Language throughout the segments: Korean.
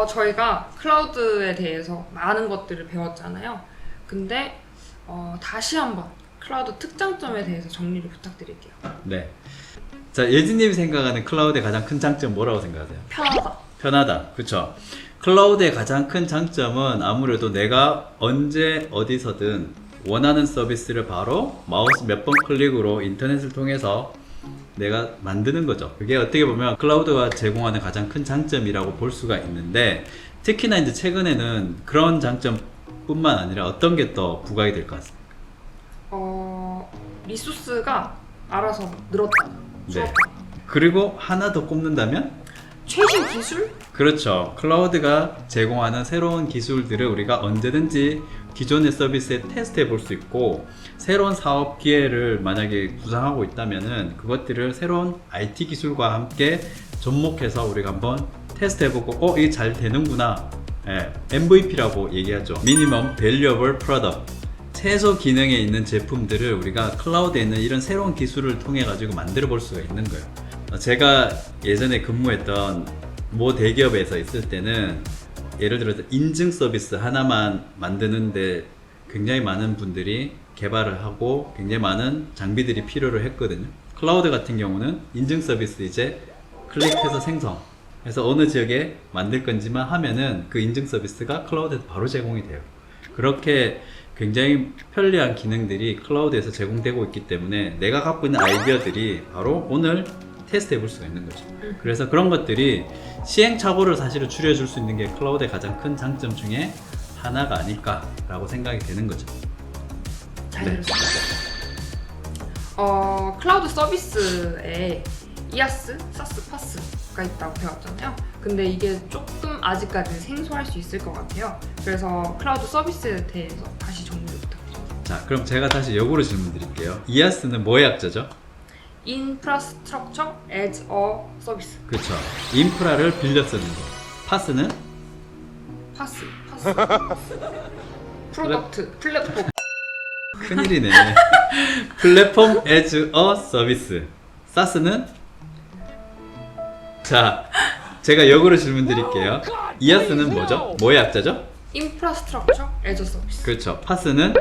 저희가 클라우드에 대해서 많은 것들을 배웠잖아요. 근데 다시 한번 클라우드 특장점에 대해서 정리를 부탁드릴게요. 네. 자, 예진님이 생각하는 클라우드의 가장 큰 장점 뭐라고 생각하세요? 편하다. 편하다. 그쵸? 클라우드의 가장 큰 장점은 아무래도 내가 언제 어디서든 원하는 서비스를 바로 마우스 몇 번 클릭으로 인터넷을 통해서 내가 만드는 거죠. 그게 어떻게 보면 클라우드가 제공하는 가장 큰 장점이라고 볼 수가 있는데, 특히나 이제 최근에는 그런 장점뿐만 아니라 어떤 게 더 부각이 될 것 같습니다. 리소스가 알아서 늘었다. 네. 그리고 하나 더 꼽는다면? 최신 기술? 그렇죠. 클라우드가 제공하는 새로운 기술들을 우리가 언제든지 기존의 서비스에 테스트해 볼 수 있고, 새로운 사업 기회를 만약에 구상하고 있다면은 그것들을 새로운 IT 기술과 함께 접목해서 우리가 한번 테스트해 보고 이게 잘 되는구나. MVP라고 얘기하죠. Minimum Valuable Product. 최소 기능에 있는 제품들을 우리가 클라우드에 있는 이런 새로운 기술을 통해 가지고 만들어 볼 수가 있는 거예요. 제가 예전에 근무했던 모 대기업에서 있을 때는 예를 들어서 인증 서비스 하나만 만드는데 굉장히 많은 분들이 개발을 하고 굉장히 많은 장비들이 필요로 했거든요. 클라우드 같은 경우는 인증 서비스 이제 클릭해서 생성 해서 어느 지역에 만들 건지만 하면은 그 인증 서비스가 클라우드에서 바로 제공이 돼요. 그렇게 굉장히 편리한 기능들이 클라우드에서 제공되고 있기 때문에 내가 갖고 있는 아이디어들이 바로 오늘 테스트 해볼 수가 있는 거죠. 그래서 그런 것들이 시행착오를 사실은 줄여줄 수 있는 게 클라우드의 가장 큰 장점 중에 하나가 아닐까라고 생각이 되는 거죠. 잘 들었습니다. 클라우드 서비스에 이아스, 사스, 파스가 있다고 배웠잖아요. 근데 이게 조금 아직까지는 생소할 수 있을 것 같아요. 그래서 클라우드 서비스에 대해서 다시 정리를 부탁드립니다. 자, 그럼 제가 다시 역으로 질문 드릴게요. 이아스는 뭐의 약자죠? Infrastructure as a Service. 그렇죠. 인프라를 빌려 쓰는 거. 파스는? 파스. 프로덕트, 플랫폼. 큰일이네. 플랫폼 as a Service. 사스는? 자, 제가 역으로 질문 드릴게요. 이아스는 뭐죠? 뭐의 약자죠? Infrastructure as a Service. 그렇죠. 파스는?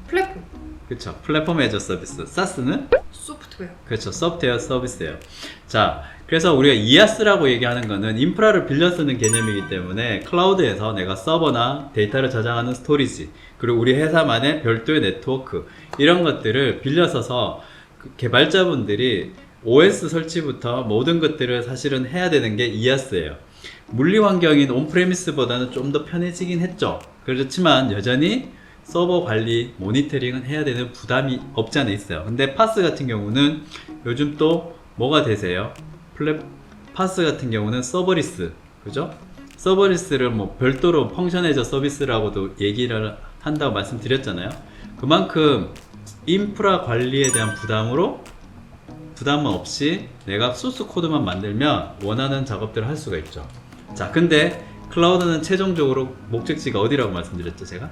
플랫폼. 그렇죠. 플랫폼 as a Service. 사스는? 소프트웨어. 그렇죠. 소프트웨어 서비스예요. 자, 그래서 우리가 이아스라고 얘기하는 거는 인프라를 빌려 쓰는 개념이기 때문에 클라우드에서 내가 서버나 데이터를 저장하는 스토리지, 그리고 우리 회사만의 별도의 네트워크, 이런 것들을 빌려 써서 개발자분들이 OS 설치부터 모든 것들을 사실은 해야 되는 게 이아스예요. 물리 환경인 온프레미스보다는 좀 더 편해지긴 했죠. 그렇지만 여전히 서버 관리, 모니터링은 해야 되는 부담이 없지 않아 있어요. 근데 파스 같은 경우는 요즘 또 뭐가 되세요? 파스 같은 경우는 서버리스, 그죠? 서버리스를 뭐 별도로 펑셔내저 서비스라고도 얘기를 한다고 말씀드렸잖아요. 그만큼 인프라 관리에 대한 부담은 없이 내가 소스 코드만 만들면 원하는 작업들을 할 수가 있죠. 자, 근데 클라우드는 최종적으로 목적지가 어디라고 말씀드렸죠, 제가?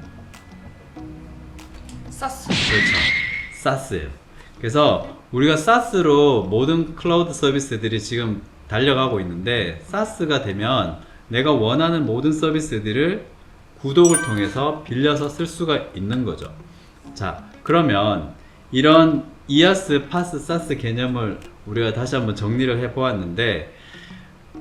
사스. 그렇죠. 사스예요. 그래서 우리가 사스로 모든 클라우드 서비스들이 지금 달려가고 있는데, 사스가 되면 내가 원하는 모든 서비스들을 구독을 통해서 빌려서 쓸 수가 있는 거죠. 자, 그러면 이런 이아스, 파스, 사스 개념을 우리가 다시 한번 정리를 해보았는데,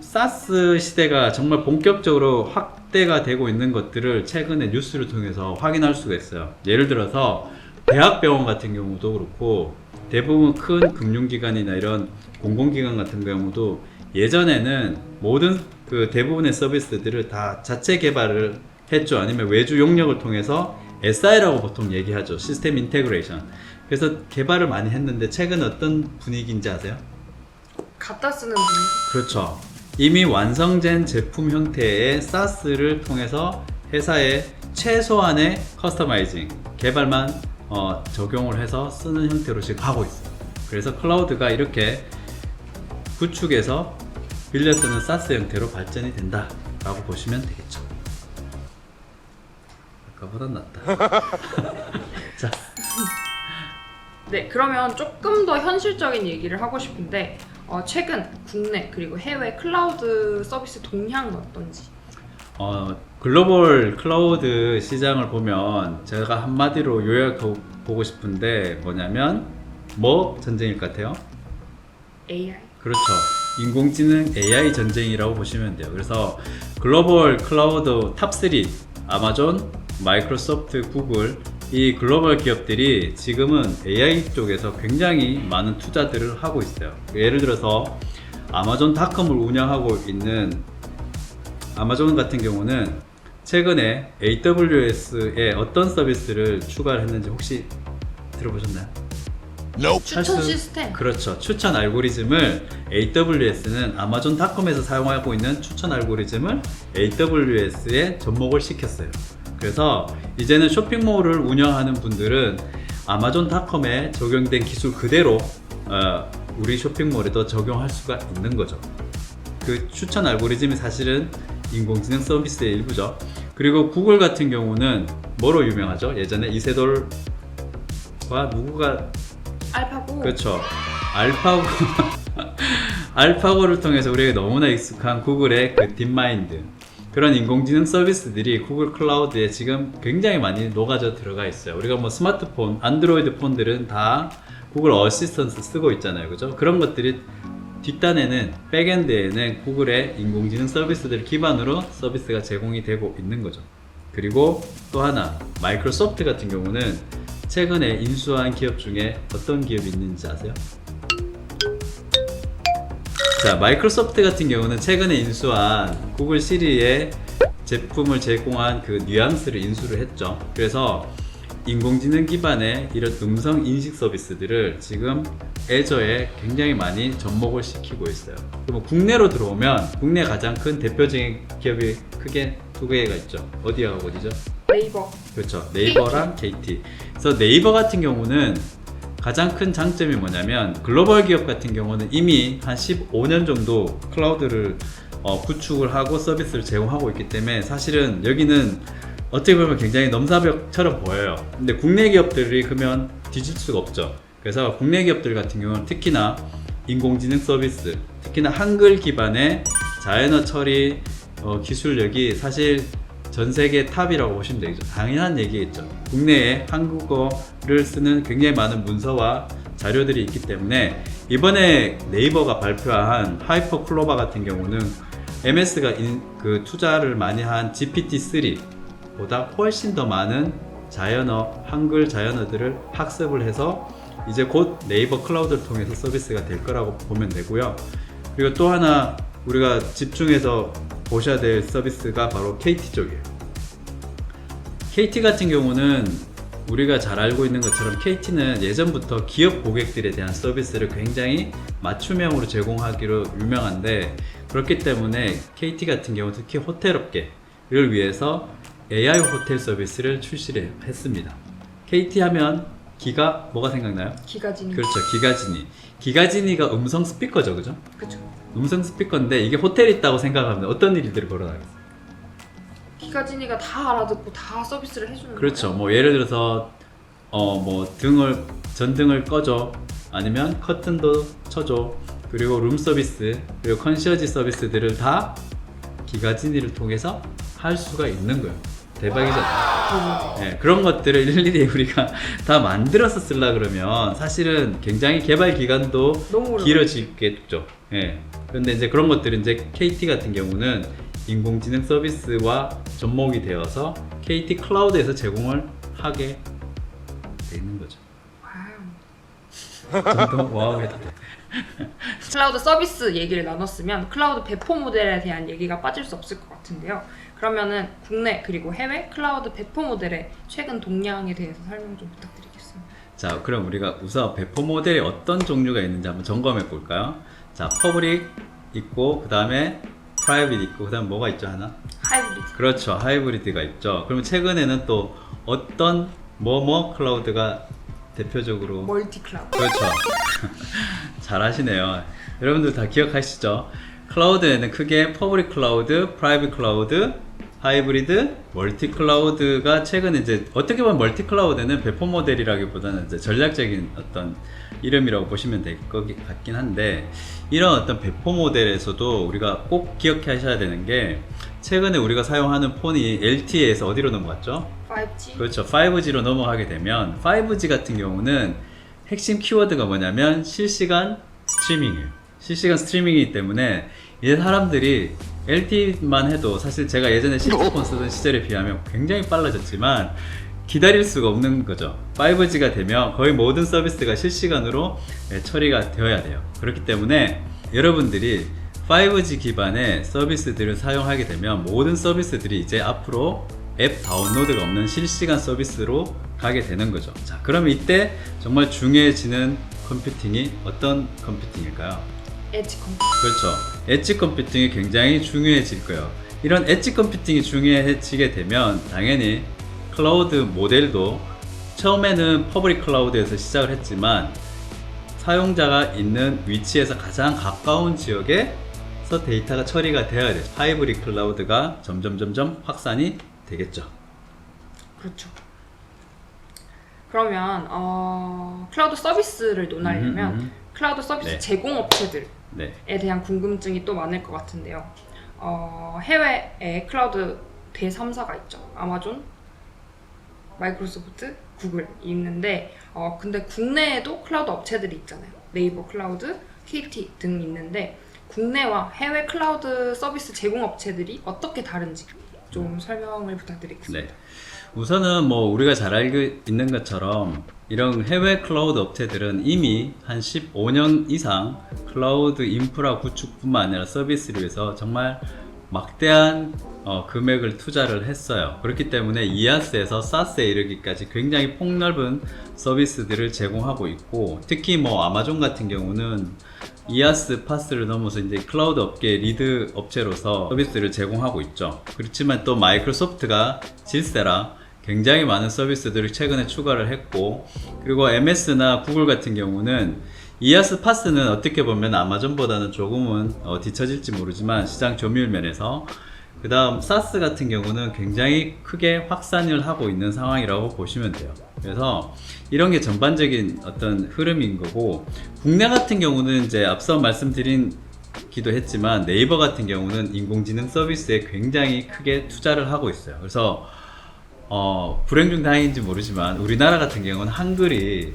사스 시대가 정말 본격적으로 확대가 되고 있는 것들을 최근에 뉴스를 통해서 확인할 수가 있어요. 예를 들어서 대학병원 같은 경우도 그렇고, 대부분 큰 금융기관이나 이런 공공기관 같은 경우도 예전에는 모든 그 대부분의 서비스들을 다 자체 개발을 했죠. 아니면 외주 용역을 통해서 SI라고 보통 얘기하죠. 시스템 인테그레이션. 그래서 개발을 많이 했는데 최근 어떤 분위기인지 아세요? 갖다 쓰는 분위기. 그렇죠. 이미 완성된 제품 형태의 SaaS를 통해서 회사의 최소한의 커스터마이징, 개발만 적용을 해서 쓰는 형태로 지금 하고 있어요. 그래서 클라우드가 이렇게 구축해서 빌려 쓰는 SaaS 형태로 발전이 된다 라고 보시면 되겠죠. 아까보다 낫다. 자. 네, 그러면 조금 더 현실적인 얘기를 하고 싶은데 최근 국내 그리고 해외 클라우드 서비스 동향은 어떤지. 글로벌 클라우드 시장을 보면 제가 한마디로 요약하고 보고 싶은데 뭐냐면 뭐 전쟁일 것 같아요? AI. 그렇죠. 인공지능 AI 전쟁이라고 보시면 돼요. 그래서 글로벌 클라우드 탑3 아마존, 마이크로소프트, 구글 이 글로벌 기업들이 지금은 AI 쪽에서 굉장히 많은 투자들을 하고 있어요. 예를 들어서 아마존닷컴을 운영하고 있는 아마존 같은 경우는 최근에 AWS에 어떤 서비스를 추가를 했는지 혹시 들어보셨나요? 추천 시스템. 그렇죠. 추천 알고리즘을 AWS는 아마존닷컴에서 사용하고 있는 추천 알고리즘을 AWS에 접목을 시켰어요. 그래서 이제는 쇼핑몰을 운영하는 분들은 아마존닷컴에 적용된 기술 그대로 우리 쇼핑몰에도 적용할 수가 있는 거죠. 그 추천 알고리즘이 사실은 인공지능 서비스의 일부죠. 그리고 구글 같은 경우는 뭐로 유명하죠? 예전에 이세돌과 누구가 알파고. 그렇죠. 알파고 알파고를 통해서 우리가 너무나 익숙한 구글의 그 딥마인드 그런 인공지능 서비스들이 구글 클라우드에 지금 굉장히 많이 녹아져 들어가 있어요. 우리가 뭐 스마트폰, 안드로이드 폰들은 다 구글 어시스턴트 쓰고 있잖아요. 그죠? 그런 것들이 뒷단에는 백엔드에는 구글의 인공지능 서비스들 기반으로 서비스가 제공이 되고 있는 거죠. 그리고 또 하나 마이크로소프트 같은 경우는 최근에 인수한 기업 중에 어떤 기업이 있는지 아세요? 자, 마이크로소프트 같은 경우는 최근에 인수한 구글 시리의 제품을 제공한 그 뉘앙스를 인수를 했죠. 그래서 인공지능 기반의 이런 음성 인식 서비스들을 지금 애저에 굉장히 많이 접목을 시키고 있어요. 그럼 국내로 들어오면 국내 가장 큰 대표적인 기업이 크게 두 개가 있죠. 어디가 어디죠? 네이버. 그렇죠. 네이버랑 KT. 그래서 네이버 같은 경우는 가장 큰 장점이 뭐냐면 글로벌 기업 같은 경우는 이미 한 15년 정도 클라우드를 구축을 하고 서비스를 제공하고 있기 때문에 사실은 여기는 어떻게 보면 굉장히 넘사벽처럼 보여요. 근데 국내 기업들이 그러면 뒤질 수가 없죠. 그래서 국내 기업들 같은 경우는 특히나 인공지능 서비스, 특히나 한글 기반의 자연어 처리 기술력이 사실 전 세계 탑이라고 보시면 되겠죠. 당연한 얘기겠죠. 국내에 한국어를 쓰는 굉장히 많은 문서와 자료들이 있기 때문에 이번에 네이버가 발표한 하이퍼 클로바 같은 경우는 MS가 그 투자를 많이 한 GPT-3 보다 훨씬 더 많은 자연어, 한글 자연어들을 학습을 해서 이제 곧 네이버 클라우드를 통해서 서비스가 될 거라고 보면 되고요. 그리고 또 하나 우리가 집중해서 보셔야 될 서비스가 바로 KT 쪽이에요. KT 같은 경우는 우리가 잘 알고 있는 것처럼 KT는 예전부터 기업 고객들에 대한 서비스를 굉장히 맞춤형으로 제공하기로 유명한데 그렇기 때문에 KT 같은 경우 특히 호텔업계를 위해서 AI 호텔 서비스를 출시를 했습니다. KT 하면 기가 뭐가 생각나요? 기가지니. 그렇죠. 기가지니. 기가지니가 음성 스피커죠. 그죠? 그렇죠. 음성 스피커인데 이게 호텔이 있다고 생각하면 어떤 일들이 벌어나겠어요? 기가지니가 다 알아듣고 다 서비스를 해주는 그렇죠. 거예요? 뭐 예를 들어서 뭐 전등을 꺼줘 아니면 커튼도 쳐줘 그리고 룸 서비스 그리고 컨시어지 서비스들을 다 기가지니를 통해서 할 수가 있는 거예요. 대박이죠. 네, 그런 것들을 일일이 우리가 다 만들어서 쓰려 그러면 사실은 굉장히 개발 기간도 너무 오래 길어지겠죠. 네. 그런데 이제 그런 것들은 이제 KT 같은 경우는 인공지능 서비스와 접목이 되어서 KT 클라우드에서 제공을 하게 돼 있는 거죠. 와우. 와우 해도 돼. 클라우드 서비스 얘기를 나눴으면 클라우드 배포 모델에 대한 얘기가 빠질 수 없을 것 같은데요. 그러면은 국내 그리고 해외 클라우드 배포 모델의 최근 동향에 대해서 설명 좀 부탁드리겠습니다. 자, 그럼 우리가 우선 배포 모델이 어떤 종류가 있는지 한번 점검해 볼까요? 자, 퍼블릭 있고 그 다음에 프라이빗 있고 그 다음에 뭐가 있죠 하나? 하이브리드. 그렇죠. 하이브리드가 있죠. 그러면 최근에는 또 어떤 뭐뭐 클라우드가 대표적으로 멀티 클라우드. 그렇죠. 잘 하시네요. 여러분들 다 기억하시죠? 클라우드에는 크게 퍼블릭 클라우드, 프라이빗 클라우드, 하이브리드, 멀티 클라우드가 최근에 이제 어떻게 보면 멀티 클라우드는 배포 모델이라기보다는 이제 전략적인 어떤 이름이라고 보시면 될 것 같긴 한데, 이런 어떤 배포 모델에서도 우리가 꼭 기억하셔야 되는 게, 최근에 우리가 사용하는 폰이 LTE에서 어디로 넘어갔죠? 5G? 그렇죠. 5G로 넘어가게 되면 5G 같은 경우는 핵심 키워드가 뭐냐면 실시간 스트리밍이에요. 실시간 스트리밍이기 때문에 이제 사람들이 LTE만 해도, 사실 제가 예전에 시티폰 쓰던 시절에 비하면 굉장히 빨라졌지만 기다릴 수가 없는 거죠. 5G가 되면 거의 모든 서비스가 실시간으로 처리가 되어야 돼요. 그렇기 때문에 여러분들이 5G 기반의 서비스들을 사용하게 되면 모든 서비스들이 이제 앞으로 앱 다운로드가 없는 실시간 서비스로 가게 되는 거죠. 자, 그러면 이때 정말 중요해지는 컴퓨팅이 어떤 컴퓨팅일까요? 엣지 컴퓨터. 그렇죠. 엣지 컴퓨팅이 굉장히 중요해질 거예요. 이런 엣지 컴퓨팅이 중요해지게 되면 당연히 클라우드 모델도 처음에는 퍼블릭 클라우드에서 시작을 했지만 사용자가 있는 위치에서 가장 가까운 지역에서 데이터가 처리가 되어야 돼요. 하이브리드 클라우드가 점점 확산이 되겠죠. 그렇죠. 그러면 클라우드 서비스를 논하려면 클라우드 서비스 네. 제공업체들에 네. 대한 궁금증이 또 많을 것 같은데요. 해외에 클라우드 대 3사가 있죠. 아마존, 마이크로소프트, 구글 있는데 근데 국내에도 클라우드 업체들이 있잖아요. 네이버 클라우드, KT 등 있는데 국내와 해외 클라우드 서비스 제공업체들이 어떻게 다른지 좀 설명을 부탁드리겠습니다. 네. 우선은 뭐 우리가 잘 알고 있는 것처럼 이런 해외 클라우드 업체들은 이미 한 15년 이상 클라우드 인프라 구축뿐만 아니라 서비스를 위해서 정말 막대한 금액을 투자를 했어요. 그렇기 때문에 이아스에서 사스에 이르기까지 굉장히 폭넓은 서비스들을 제공하고 있고, 특히 뭐 아마존 같은 경우는 이아스 파스를 넘어서 이제 클라우드 업계 리드 업체로서 서비스를 제공하고 있죠. 그렇지만 또 마이크로소프트가 질세라 굉장히 많은 서비스들을 최근에 추가를 했고, 그리고 MS나 구글 같은 경우는 이아스 파스는 어떻게 보면 아마존보다는 조금은 뒤처질지 모르지만 시장 점유율 면에서, 그 다음 사스 같은 경우는 굉장히 크게 확산을 하고 있는 상황이라고 보시면 돼요. 그래서 이런 게 전반적인 어떤 흐름인 거고, 국내 같은 경우는 이제 앞서 말씀드린 기도 했지만 네이버 같은 경우는 인공지능 서비스에 굉장히 크게 투자를 하고 있어요. 그래서 불행 중 다행인지 모르지만 우리나라 같은 경우는 한글이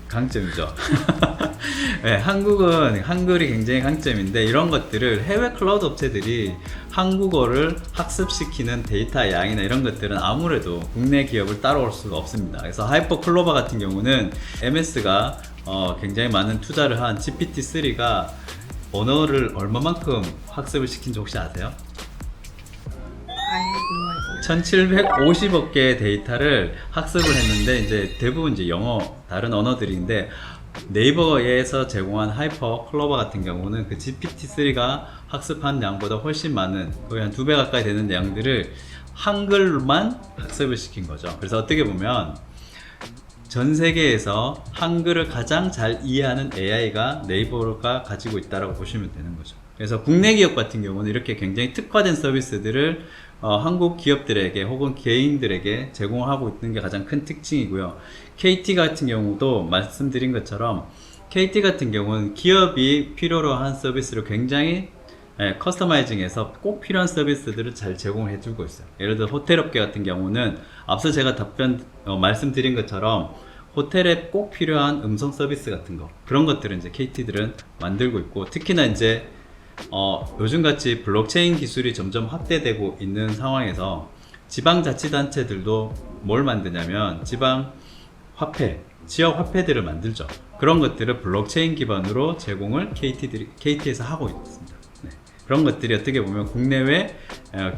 강점이죠. 네, 한글이 굉장히 강점인데, 이런 것들을 해외 클라우드 업체들이 한국어를 학습시키는 데이터 양이나 이런 것들은 아무래도 국내 기업을 따라올 수가 없습니다. 그래서 하이퍼 클로바 같은 경우는 MS가 굉장히 많은 투자를 한 GPT-3가 언어를 얼마만큼 학습을 시킨지 혹시 아세요? 1750억 개의 데이터를 학습을 했는데, 이제 대부분 이제 영어, 다른 언어들인데, 네이버에서 제공한 하이퍼 클로버 같은 경우는 그 GPT-3가 학습한 양보다 훨씬 많은, 거의 한 2배 가까이 되는 양들을 한글만 학습을 시킨 거죠. 그래서 어떻게 보면 전 세계에서 한글을 가장 잘 이해하는 AI가 네이버가 가지고 있다고 보시면 되는 거죠. 그래서 국내 기업 같은 경우는 이렇게 굉장히 특화된 서비스들을 한국 기업들에게 혹은 개인들에게 제공하고 있는 게 가장 큰 특징이고요. KT 같은 경우도 말씀드린 것처럼 KT 같은 경우는 기업이 필요로 한 서비스를 굉장히 커스터마이징해서 꼭 필요한 서비스들을 잘 제공해 주고 있어요. 예를 들어 호텔업계 같은 경우는 앞서 제가 말씀드린 것처럼 호텔에 꼭 필요한 음성 서비스 같은 거, 그런 것들은 이제 KT들은 만들고 있고, 특히나 이제 요즘같이 블록체인 기술이 점점 확대되고 있는 상황에서 지방자치단체들도 뭘 만드냐면 지방 화폐, 지역 화폐들을 만들죠. 그런 것들을 블록체인 기반으로 제공을 KT에서 하고 있습니다. 네. 그런 것들이 어떻게 보면 국내외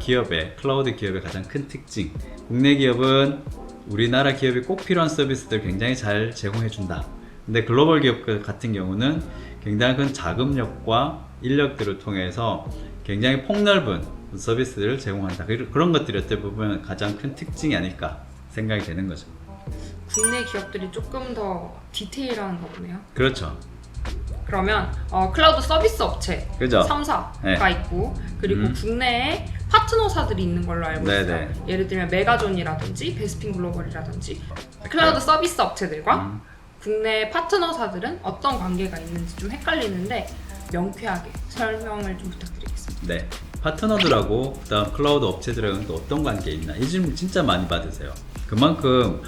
기업의, 클라우드 기업의 가장 큰 특징. 국내 기업은 우리나라 기업이 꼭 필요한 서비스들을 굉장히 잘 제공해 준다. 근데 글로벌 기업 같은 경우는 굉장히 큰 자금력과 인력들을 통해서 굉장히 폭넓은 서비스를 제공한다. 그런 것들이 어떻게 보면 가장 큰 특징이 아닐까 생각이 되는 거죠. 국내 기업들이 조금 더 디테일한가 보네요. 그렇죠. 그러면 클라우드 서비스 업체 그죠? 3사가 네. 있고, 그리고 국내에 파트너사들이 있는 걸로 알고 있어요. 네네. 예를 들면 메가존이라든지 베스핀 글로벌이라든지 클라우드 서비스 업체들과 국내 파트너사들은 어떤 관계가 있는지 좀 헷갈리는데 명쾌하게 설명을 좀 부탁드리겠습니다. 네. 파트너들하고 그다음 클라우드 업체들하고는 또 어떤 관계 있나? 이 질문 진짜 많이 받으세요. 그만큼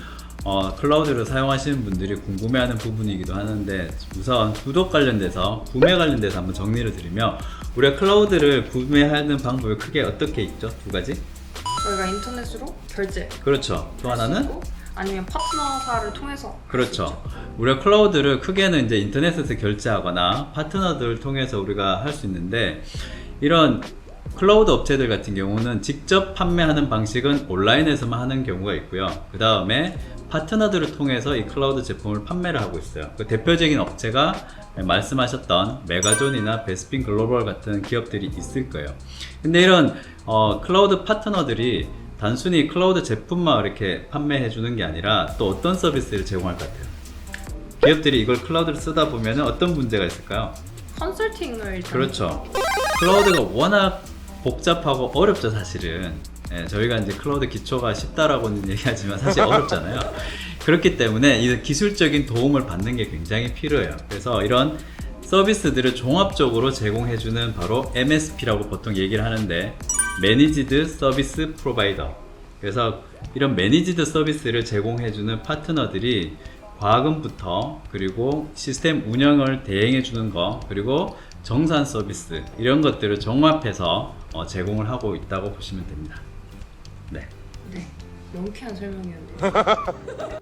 클라우드를 사용하시는 분들이 궁금해하는 부분이기도 하는데 우선 구독 관련돼서 구매 관련돼서 한번 정리를 드리면 우리가 클라우드를 구매하는 방법이 크게 어떻게 있죠? 두 가지? 저희가 인터넷으로 결제 그렇죠. 또 하나는 아니면 파트너사를 통해서 그렇죠. 우리가 클라우드를 크게는 이제 인터넷에서 결제하거나 파트너들을 통해서 우리가 할 수 있는데 이런 클라우드 업체들 같은 경우는 직접 판매하는 방식은 온라인에서만 하는 경우가 있고요. 그 다음에 파트너들을 통해서 이 클라우드 제품을 판매를 하고 있어요. 그 대표적인 업체가 말씀하셨던 메가존이나 베스핀 글로벌 같은 기업들이 있을 거예요. 근데 이런 클라우드 파트너들이 단순히 클라우드 제품만 이렇게 판매해 주는 게 아니라 또 어떤 서비스를 제공할 것 같아요? 기업들이 이걸 클라우드를 쓰다 보면 어떤 문제가 있을까요? 컨설팅을 일단 그렇죠. 클라우드가 워낙 복잡하고 어렵죠, 사실은. 예, 저희가 이제 클라우드 기초가 쉽다라고는 얘기하지만 사실 어렵잖아요. 그렇기 때문에 이 기술적인 도움을 받는 게 굉장히 필요해요. 그래서 이런 서비스들을 종합적으로 제공해주는 바로 MSP라고 보통 얘기를 하는데 매니지드 서비스 프로바이더. 그래서 이런 매니지드 서비스를 제공해주는 파트너들이 과금부터 그리고 시스템 운영을 대행해주는 거 그리고 정산 서비스 이런 것들을 종합해서 제공을 하고 있다고 보시면 됩니다. 네. 네, 명쾌한 설명이었는데